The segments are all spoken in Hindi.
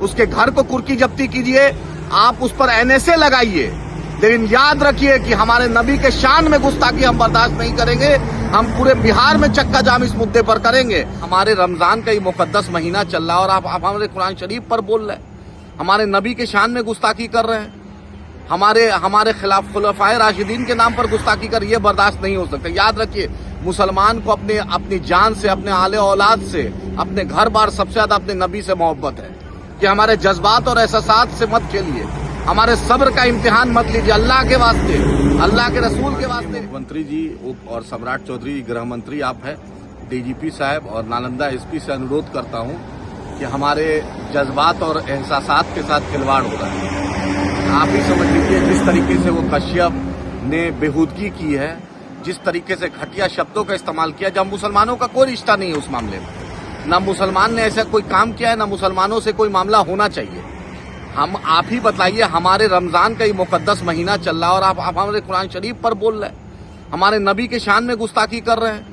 उसके घर को कुर्की जब्ती कीजिए, आप उस पर एनएसए लगाइए, लेकिन याद रखिए कि हमारे नबी के शान में गुस्ताखी हम बर्दाश्त नहीं करेंगे। हम पूरे बिहार में चक्का जाम इस मुद्दे पर करेंगे। हमारे रमजान का ये मुकद्दस महीना चल रहा है और आप हमारे कुरान शरीफ पर बोल रहे हैं, हमारे नबी के शान में गुस्ताखी कर रहे हैं, हमारे खिलाफ खुलफाए राशिदीन के नाम पर गुस्ताखी कर, ये बर्दाश्त नहीं हो सकता। याद रखिए, मुसलमान को अपनी जान से, अपने आले औलाद से, अपने घर बार, सबसे ज्यादा अपने नबी से मोहब्बत है कि हमारे जज्बात और एहसासात से मत खेलिए, हमारे सब्र का इम्तिहान मत लीजिए। अल्लाह के वास्ते, अल्लाह के रसूल के वास्ते। मुख्यमंत्री जी और सम्राट चौधरी गृह मंत्री आप हैं, डीजीपी साहब और नालंदा एसपी से अनुरोध करता हूं कि हमारे जज्बात और एहसासात के साथ खिलवाड़ हो रहा है। आप ही समझ लीजिए जिस तरीके से वो कश्यप ने बेहूदगी की है, जिस तरीके से घटिया शब्दों का इस्तेमाल किया, जब मुसलमानों का कोई रिश्ता नहीं है उस मामले में, न मुसलमान ने ऐसा कोई काम किया है, न मुसलमानों से कोई मामला होना चाहिए। आप ही बताइए, हमारे रमजान का ये मुकद्दस महीना चल रहा है और आप हमारे कुरान शरीफ पर बोल रहे हैं, हमारे नबी के शान में गुस्ताखी कर रहे हैं,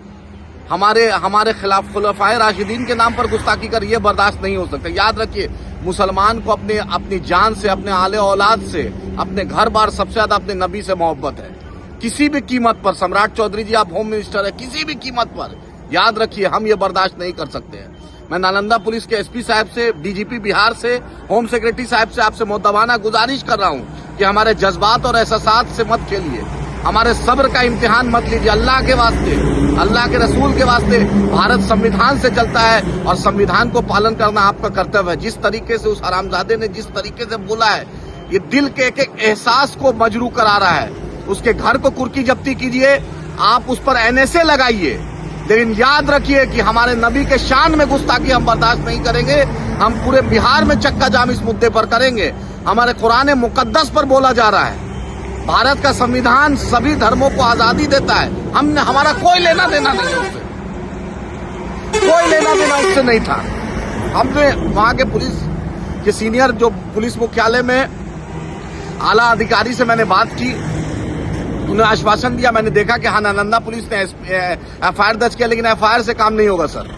हमारे खिलाफ खुलफाए राशिदीन के नाम पर गुस्ताखी कर, ये बर्दाश्त नहीं हो सकता। याद रखिए, मुसलमान को अपनी जान से, अपने आले औलाद से, अपने घर बार, सबसे ज्यादा अपने नबी से मोहब्बत है। किसी भी कीमत पर, सम्राट चौधरी जी आप होम मिनिस्टर है, किसी भी कीमत पर याद रखिए हम ये बर्दाश्त नहीं कर सकते हैं। मैं नालंदा पुलिस के एसपी साहब से, डीजीपी बिहार से, होम सेक्रेटरी साहब से आपसे मुद्दवाना गुजारिश कर रहा हूं कि हमारे जज्बात और एहसासात से मत खेलिए, हमारे सब्र का इम्तिहान मत लीजिए। अल्लाह के वास्ते, अल्लाह के रसूल के वास्ते। भारत संविधान से चलता है और संविधान को पालन करना आपका कर्तव्य है। जिस तरीके से उस हरामजादे ने जिस तरीके से बोला है, ये दिल के एक एक एहसास को मजरू करा रहा है। उसके घर को कुर्की जब्ती कीजिए, आप उस पर एनएसए लगाइए, लेकिन याद रखिए कि हमारे नबी के शान में गुस्ताखी हम बर्दाश्त नहीं करेंगे। हम पूरे बिहार में चक्का जाम इस मुद्दे पर करेंगे। हमारे कुरान मुकद्दस पर बोला जा रहा है, भारत का संविधान सभी धर्मों को आजादी देता है। हमारा कोई लेना देना नहीं है उससे, कोई लेना देना उससे नहीं था। हमने वहां के पुलिस के सीनियर जो पुलिस मुख्यालय में आला अधिकारी से मैंने बात की, उन्हें आश्वासन दिया। मैंने देखा कि हाँ, नालंदा पुलिस ने एफआईआर दर्ज किया, लेकिन एफआईआर से काम नहीं होगा सर।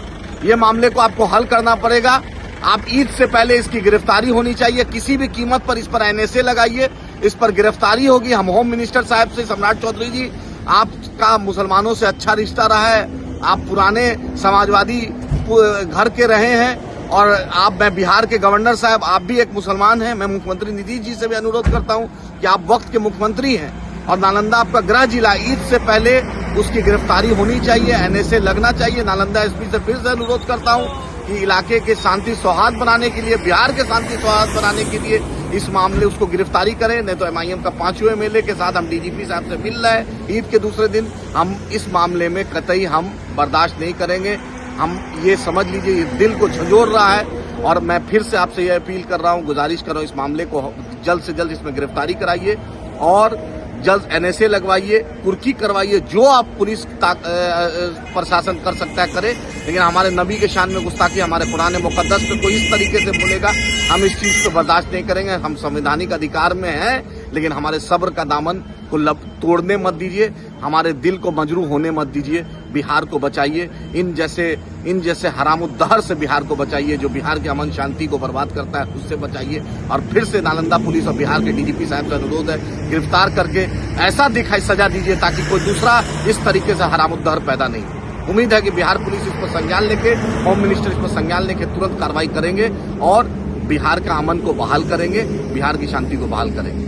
ये मामले को आपको हल करना पड़ेगा। आप ईद से पहले इसकी गिरफ्तारी होनी चाहिए, किसी भी कीमत पर इस पर एनएसए लगाइए, इस पर गिरफ्तारी होगी। हम होम मिनिस्टर साहब से, सम्राट चौधरी जी, आपका मुसलमानों से अच्छा रिश्ता रहा है, आप पुराने समाजवादी घर के रहे हैं, और मैं बिहार के गवर्नर साहब, आप भी एक मुसलमान हैं। मैं मुख्यमंत्री नीतीश जी से भी अनुरोध करता हूं कि आप वक्त के मुख्यमंत्री हैं और नालंदा आपका गृह जिला, ईद से पहले उसकी गिरफ्तारी होनी चाहिए, एनएसए लगना चाहिए। नालंदा एसपी से फिर से अनुरोध करता हूं कि इलाके के शांति सौहार्द बनाने के लिए, बिहार के शांति सौहार्द बनाने के लिए इस मामले उसको गिरफ्तारी करें। नहीं तो एमआईएम का 5वें एमएलए के साथ हम डीजीपी साहब से मिल रहे हैं ईद के दूसरे दिन। हम इस मामले में कतई हम बर्दाश्त नहीं करेंगे। हम ये समझ लीजिए, ये दिल को झंझोर रहा है। और मैं फिर से आपसे ये अपील कर रहा हूँ, गुजारिश कर रहा हूँ, इस मामले को जल्द से जल्द इसमें गिरफ्तारी कराइए और जल्द एनएसए लगवाइए, कुर्की करवाइए। जो आप पुलिस प्रशासन कर सकता है करे, लेकिन हमारे नबी के शान में गुस्ताखी, हमारे कुरान मुकद्दस पे कोई इस तरीके से बोलेगा, हम इस चीज को बर्दाश्त नहीं करेंगे। हम संवैधानिक अधिकार में हैं, लेकिन हमारे सब्र का दामन को तोड़ने मत दीजिए, हमारे दिल को मजरू होने मत दीजिए। बिहार को बचाइए, इन जैसे हरामुद्दहर से बिहार को बचाइए, जो बिहार के अमन शांति को बर्बाद करता है, उससे बचाइए। और फिर से नालंदा पुलिस और बिहार के डीजीपी साहब से अनुरोध है, गिरफ्तार करके ऐसा सजा दीजिए ताकि कोई दूसरा इस तरीके से हरामुद्दहर पैदा नहीं हो। उम्मीद है कि बिहार पुलिस इस पर संज्ञान लेके, होम मिनिस्टर इस पर संज्ञान लेके तुरंत कार्रवाई करेंगे और बिहार का अमन को बहाल करेंगे, बिहार की शांति को बहाल करेंगे।